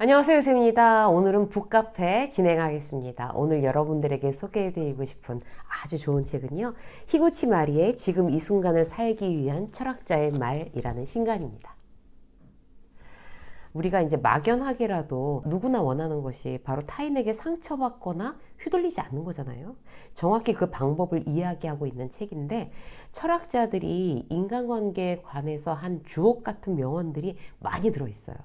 안녕하세요, 쌤입니다. 오늘은 북카페 진행하겠습니다. 오늘 여러분들에게 소개해드리고 싶은 아주 좋은 책은요, 히구치 마리의 지금 이 순간을 살기 위한 철학자의 말이라는 신간입니다. 우리가 이제 막연하게라도 누구나 원하는 것이 바로 타인에게 상처받거나 휘둘리지 않는 거잖아요. 정확히 그 방법을 이야기하고 있는 책인데, 철학자들이 인간관계에 관해서 한 주옥 같은 명언들이 많이 들어있어요.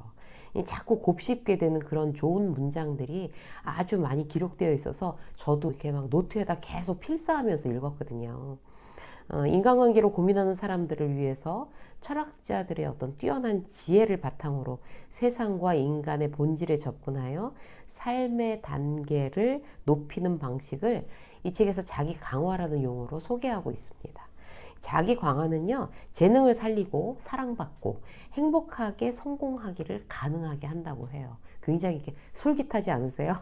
자꾸 곱씹게 되는 그런 좋은 문장들이 아주 많이 기록되어 있어서 저도 이렇게 막 노트에다 계속 필사하면서 읽었거든요. 인간관계로 고민하는 사람들을 위해서 철학자들의 어떤 뛰어난 지혜를 바탕으로 세상과 인간의 본질에 접근하여 삶의 단계를 높이는 방식을 이 책에서 자기 강화라는 용어로 소개하고 있습니다. 자기 강화는요, 재능을 살리고 사랑받고 행복하게 성공하기를 가능하게 한다고 해요. 굉장히 이렇게 솔깃하지 않으세요?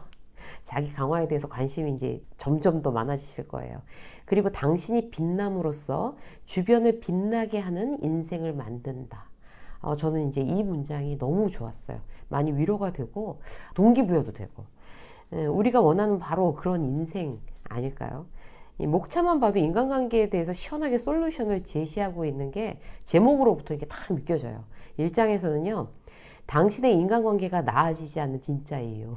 자기 강화에 대해서 관심이 이제 점점 더 많아지실 거예요. 그리고 당신이 빛남으로써 주변을 빛나게 하는 인생을 만든다. 저는 이제 이 문장이 너무 좋았어요. 많이 위로가 되고 동기부여도 되고. 우리가 원하는 바로 그런 인생 아닐까요? 이 목차만 봐도 인간관계에 대해서 시원하게 솔루션을 제시하고 있는 게 제목으로부터 이게 딱 느껴져요. 1장에서는요, 당신의 인간관계가 나아지지 않는 진짜 이유.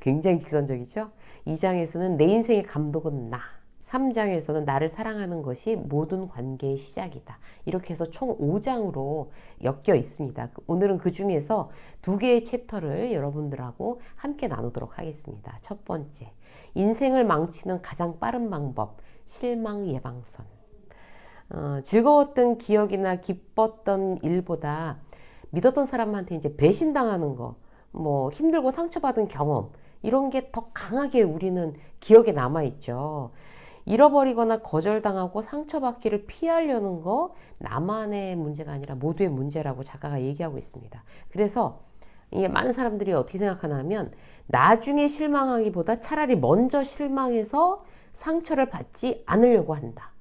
굉장히 직선적이죠? 2장에서는 내 인생의 감독은 나. 3장에서는 나를 사랑하는 것이 모든 관계의 시작이다. 이렇게 해서 총 5장으로 엮여 있습니다. 오늘은 그 중에서 2개의 챕터를 여러분들하고 함께 나누도록 하겠습니다. 첫 번째, 인생을 망치는 가장 빠른 방법, 실망 예방선. 즐거웠던 기억이나 기뻤던 일보다 믿었던 사람한테 이제 배신당하는 거, 뭐 힘들고 상처받은 경험, 이런 게 더 강하게 우리는 기억에 남아있죠. 잃어버리거나 거절당하고 상처받기를 피하려는 거 나만의 문제가 아니라 모두의 문제라고 작가가 얘기하고 있습니다. 그래서 이게 많은 사람들이 어떻게 생각하냐면 나중에 실망하기보다 차라리 먼저 실망해서 상처를 받지 않으려고 한다.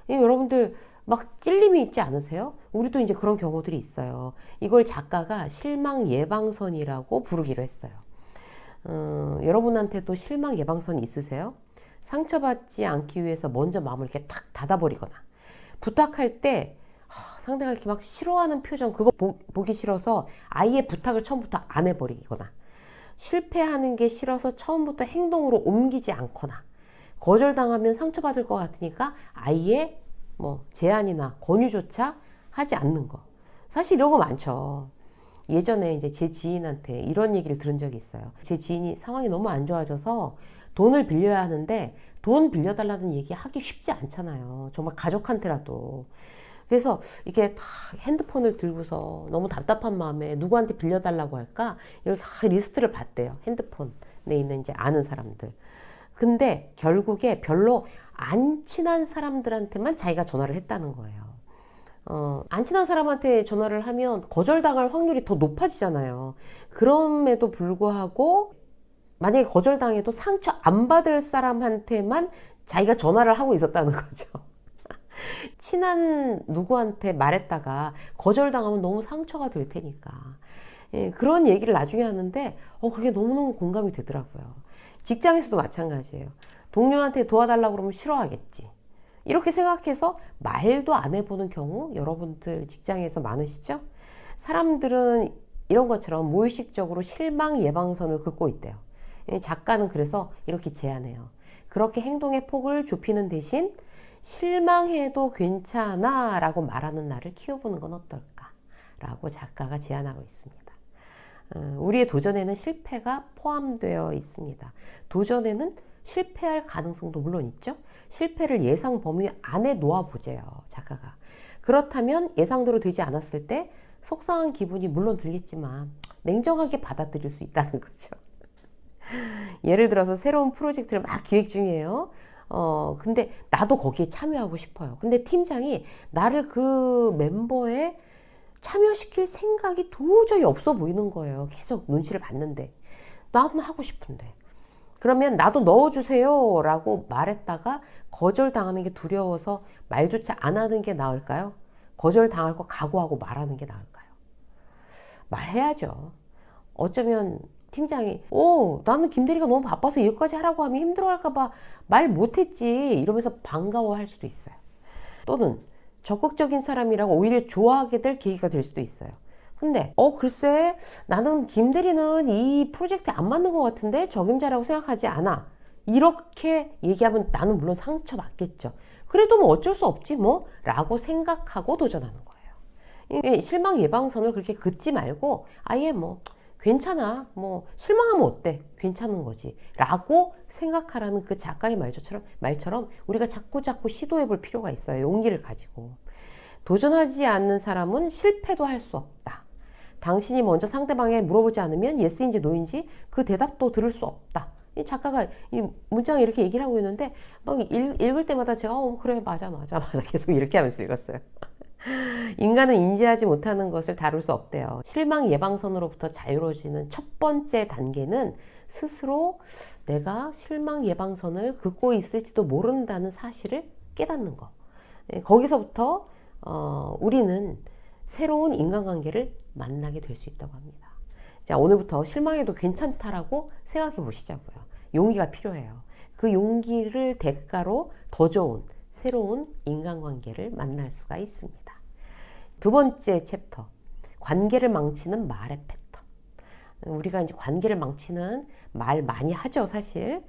여러분들 막 찔림이 있지 않으세요? 우리도 이제 그런 경우들이 있어요. 이걸 작가가 실망 예방선이라고 부르기로 했어요. 여러분한테도 실망 예방선이 있으세요? 상처받지 않기 위해서 먼저 마음을 이렇게 탁 닫아버리거나 부탁할 때 상대가 이렇게 막 싫어하는 표정 그거 보기 싫어서 아예 부탁을 처음부터 안 해버리거나 실패하는 게 싫어서 처음부터 행동으로 옮기지 않거나 거절당하면 상처받을 것 같으니까 아예 뭐 제안이나 권유조차 하지 않는 거. 사실 이런 거 많죠. 예전에 이제 제 지인한테 이런 얘기를 들은 적이 있어요. 제 지인이 상황이 너무 안 좋아져서 돈을 빌려야 하는데 돈 빌려달라는 얘기 하기 쉽지 않잖아요. 정말 가족한테라도. 그래서 이게 다 핸드폰을 들고서 너무 답답한 마음에 누구한테 빌려달라고 할까? 이렇게 리스트를 봤대요. 핸드폰에 있는 이제 아는 사람들. 근데 결국에 별로 안 친한 사람들한테만 자기가 전화를 했다는 거예요. 안 친한 사람한테 전화를 하면 거절당할 확률이 더 높아지잖아요. 그럼에도 불구하고 만약에 거절당해도 상처 안 받을 사람한테만 자기가 전화를 하고 있었다는 거죠. 친한 누구한테 말했다가 거절당하면 너무 상처가 될 테니까. 예, 그런 얘기를 나중에 하는데 그게 너무너무 공감이 되더라고요. 직장에서도 마찬가지예요. 동료한테 도와달라고 그러면 싫어하겠지. 이렇게 생각해서 말도 안 해보는 경우 여러분들 직장에서 많으시죠? 사람들은 이런 것처럼 무의식적으로 실망 예방선을 긋고 있대요. 작가는 그래서 이렇게 제안해요. 그렇게 행동의 폭을 좁히는 대신 실망해도 괜찮아 라고 말하는 나를 키워보는 건 어떨까? 라고 작가가 제안하고 있습니다. 우리의 도전에는 실패가 포함되어 있습니다. 도전에는 실패할 가능성도 물론 있죠. 실패를 예상 범위 안에 놓아보재요, 작가가. 그렇다면 예상대로 되지 않았을 때 속상한 기분이 물론 들겠지만 냉정하게 받아들일 수 있다는 거죠. 예를 들어서 새로운 프로젝트를 막 기획 중이에요. 근데 나도 거기에 참여하고 싶어요. 근데 팀장이 나를 그 멤버에 참여시킬 생각이 도저히 없어 보이는 거예요. 계속 눈치를 봤는데. 나도 하고 싶은데. 그러면 나도 넣어주세요 라고 말했다가 거절당하는 게 두려워서 말조차 안 하는 게 나을까요? 거절당할 거 각오하고 말하는 게 나을까요? 말해야죠. 어쩌면 팀장이 나는 김대리가 너무 바빠서 이것까지 하라고 하면 힘들어할까봐 말 못했지 이러면서 반가워할 수도 있어요. 또는 적극적인 사람이라고 오히려 좋아하게 될 계기가 될 수도 있어요. 근데 글쎄 나는 김대리는 이 프로젝트에 안 맞는 것 같은데 적임자라고 생각하지 않아. 이렇게 얘기하면 나는 물론 상처받겠죠. 그래도 뭐 어쩔 수 없지 뭐 라고 생각하고 도전하는 거예요. 실망 예방선을 그렇게 긋지 말고 아예 뭐 괜찮아 뭐 실망하면 어때 괜찮은 거지 라고 생각하라는 그 작가의 말처럼 우리가 자꾸 시도해 볼 필요가 있어요. 용기를 가지고. 도전하지 않는 사람은 실패도 할 수 없다. 당신이 먼저 상대방에 물어보지 않으면 예스인지 노인지 그 대답도 들을 수 없다. 이 작가가 이 문장에 이렇게 얘기를 하고 있는데 막 읽을 때마다 제가 그래 맞아 계속 이렇게 하면서 읽었어요. 인간은 인지하지 못하는 것을 다룰 수 없대요. 실망 예방선으로부터 자유로워지는 첫 번째 단계는 스스로 내가 실망 예방선을 긋고 있을지도 모른다는 사실을 깨닫는 거. 거기서부터 우리는 새로운 인간관계를 만나게 될 수 있다고 합니다. 자, 오늘부터 실망해도 괜찮다라고 생각해 보시자고요. 용기가 필요해요. 그 용기를 대가로 더 좋은 새로운 인간관계를 만날 수가 있습니다. 두 번째 챕터, 관계를 망치는 말의 패턴. 우리가 이제 관계를 망치는 말 많이 하죠, 사실.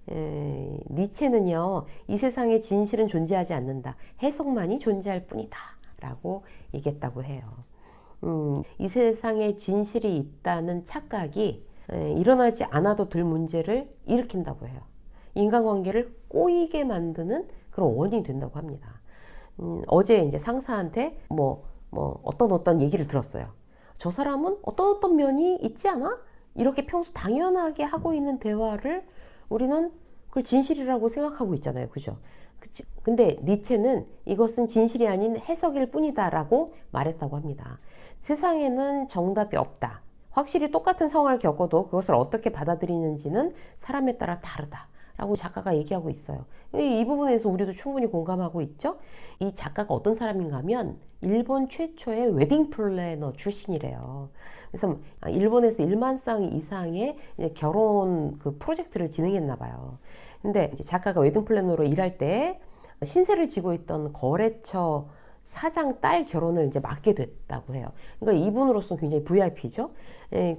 니체는요, 이 세상에 진실은 존재하지 않는다. 해석만이 존재할 뿐이다. 라고 얘기했다고 해요. 이 세상에 진실이 있다는 착각이 일어나지 않아도 될 문제를 일으킨다고 해요. 인간관계를 꼬이게 만드는 그런 원인이 된다고 합니다. 어제 이제 상사한테 어떤 얘기를 들었어요. 저 사람은 어떤 면이 있지 않아? 이렇게 평소 당연하게 하고 있는 대화를 우리는 그걸 진실이라고 생각하고 있잖아요. 그죠? 근데 니체는 이것은 진실이 아닌 해석일 뿐이다 라고 말했다고 합니다. 세상에는 정답이 없다. 확실히 똑같은 상황을 겪어도 그것을 어떻게 받아들이는지는 사람에 따라 다르다 라고 작가가 얘기하고 있어요. 이 부분에서 우리도 충분히 공감하고 있죠. 이 작가가 어떤 사람인가 하면 일본 최초의 웨딩 플래너 출신이래요. 그래서 일본에서 1만 쌍 이상의 결혼 그 프로젝트를 진행했나 봐요. 근데 이제 작가가 웨딩 플래너로 일할 때 신세를 지고 있던 거래처 사장 딸 결혼을 이제 맡게 됐다고 해요. 그러니까 이분으로서는 굉장히 VIP죠.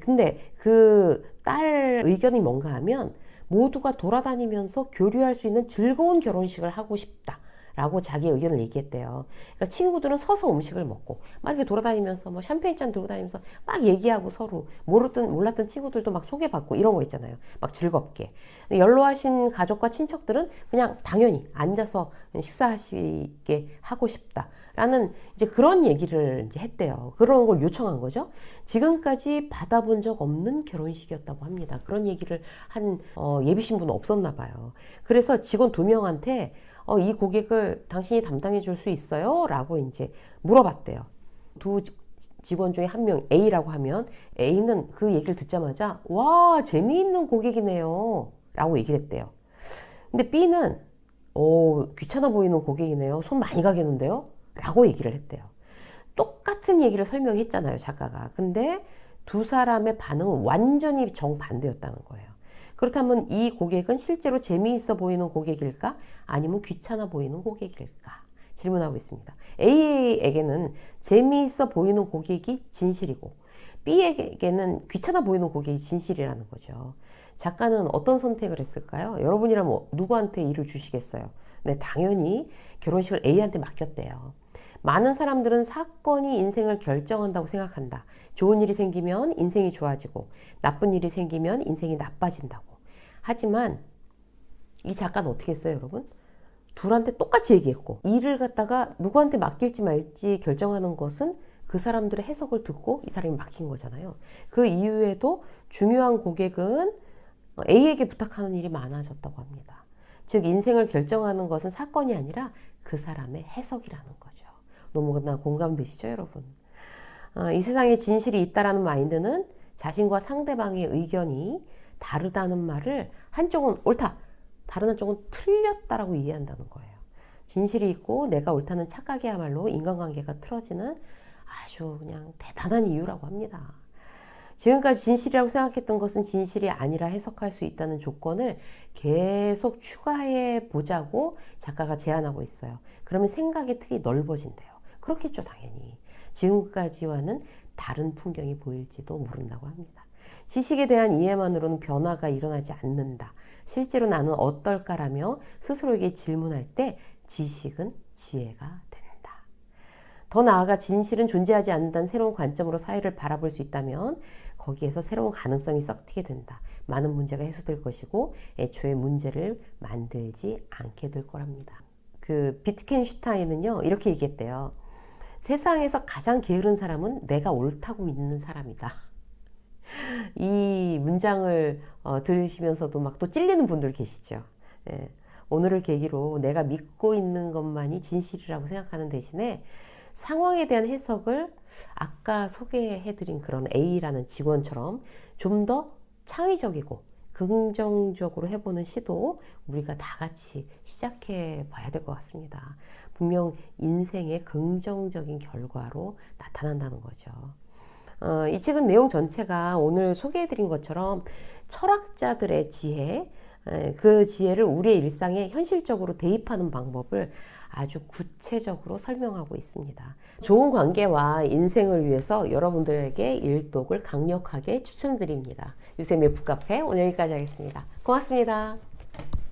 근데 그 딸 의견이 뭔가 하면 모두가 돌아다니면서 교류할 수 있는 즐거운 결혼식을 하고 싶다라고 자기 의견을 얘기했대요. 그러니까 친구들은 서서 음식을 먹고 막 이렇게 돌아다니면서 뭐 샴페인잔 들고 다니면서 막 얘기하고 서로 몰랐던 친구들도 막 소개받고 이런 거 있잖아요. 막 즐겁게. 연로하신 가족과 친척들은 그냥 당연히 앉아서 식사하시게 하고 싶다라는 이제 그런 얘기를 이제 했대요. 그런 걸 요청한 거죠. 지금까지 받아본 적 없는 결혼식이었다고 합니다. 그런 얘기를 한 예비 신부는 없었나 봐요. 그래서 직원 2명한테 이 고객을 당신이 담당해 줄 수 있어요? 라고 이제 물어봤대요. 두 직원 중에 한 명 A라고 하면 A는 그 얘기를 듣자마자 와 재미있는 고객이네요 라고 얘기를 했대요. 근데 B는 귀찮아 보이는 고객이네요. 손 많이 가겠는데요? 라고 얘기를 했대요. 똑같은 얘기를 설명했잖아요, 작가가. 근데 두 사람의 반응은 완전히 정반대였다는 거예요. 그렇다면 이 고객은 실제로 재미있어 보이는 고객일까? 아니면 귀찮아 보이는 고객일까? 질문하고 있습니다. A에게는 재미있어 보이는 고객이 진실이고 B에게는 귀찮아 보이는 고객이 진실이라는 거죠. 작가는 어떤 선택을 했을까요? 여러분이라면 누구한테 일을 주시겠어요? 네, 당연히 결혼식을 A한테 맡겼대요. 많은 사람들은 사건이 인생을 결정한다고 생각한다. 좋은 일이 생기면 인생이 좋아지고 나쁜 일이 생기면 인생이 나빠진다고. 하지만 이 작가는 어떻게 했어요, 여러분? 둘한테 똑같이 얘기했고 일을 갖다가 누구한테 맡길지 말지 결정하는 것은 그 사람들의 해석을 듣고 이 사람이 맡긴 거잖아요. 그 이후에도 중요한 고객은 A에게 부탁하는 일이 많아졌다고 합니다. 즉 인생을 결정하는 것은 사건이 아니라 그 사람의 해석이라는 거죠. 너무나 공감되시죠, 여러분? 이 세상에 진실이 있다라는 마인드는 자신과 상대방의 의견이 다르다는 말을 한쪽은 옳다, 다른 한쪽은 틀렸다라고 이해한다는 거예요. 진실이 있고 내가 옳다는 착각이야말로 인간관계가 틀어지는 아주 그냥 대단한 이유라고 합니다. 지금까지 진실이라고 생각했던 것은 진실이 아니라 해석할 수 있다는 조건을 계속 추가해 보자고 작가가 제안하고 있어요. 그러면 생각의 틀이 넓어진대요. 그렇겠죠, 당연히. 지금까지와는 다른 풍경이 보일지도 모른다고 합니다. 지식에 대한 이해만으로는 변화가 일어나지 않는다. 실제로 나는 어떨까라며 스스로에게 질문할 때 지식은 지혜가 된다. 더 나아가 진실은 존재하지 않는다는 새로운 관점으로 사회를 바라볼 수 있다면 거기에서 새로운 가능성이 썩트게 된다. 많은 문제가 해소될 것이고 애초에 문제를 만들지 않게 될 거랍니다. 그 비트겐슈타인은요 이렇게 얘기했대요. 세상에서 가장 게으른 사람은 내가 옳다고 믿는 사람이다. 이 문장을 들으시면서도 막 또 찔리는 분들 계시죠. 예. 오늘을 계기로 내가 믿고 있는 것만이 진실이라고 생각하는 대신에 상황에 대한 해석을 아까 소개해드린 그런 A라는 직원처럼 좀 더 창의적이고 긍정적으로 해보는 시도 우리가 다 같이 시작해 봐야 될 것 같습니다. 분명 인생의 긍정적인 결과로 나타난다는 거죠. 이 책은 내용 전체가 오늘 소개해드린 것처럼 철학자들의 지혜, 그 지혜를 우리의 일상에 현실적으로 대입하는 방법을 아주 구체적으로 설명하고 있습니다. 좋은 관계와 인생을 위해서 여러분들에게 일독을 강력하게 추천드립니다. 유쌤의 북카페 오늘 여기까지 하겠습니다. 고맙습니다.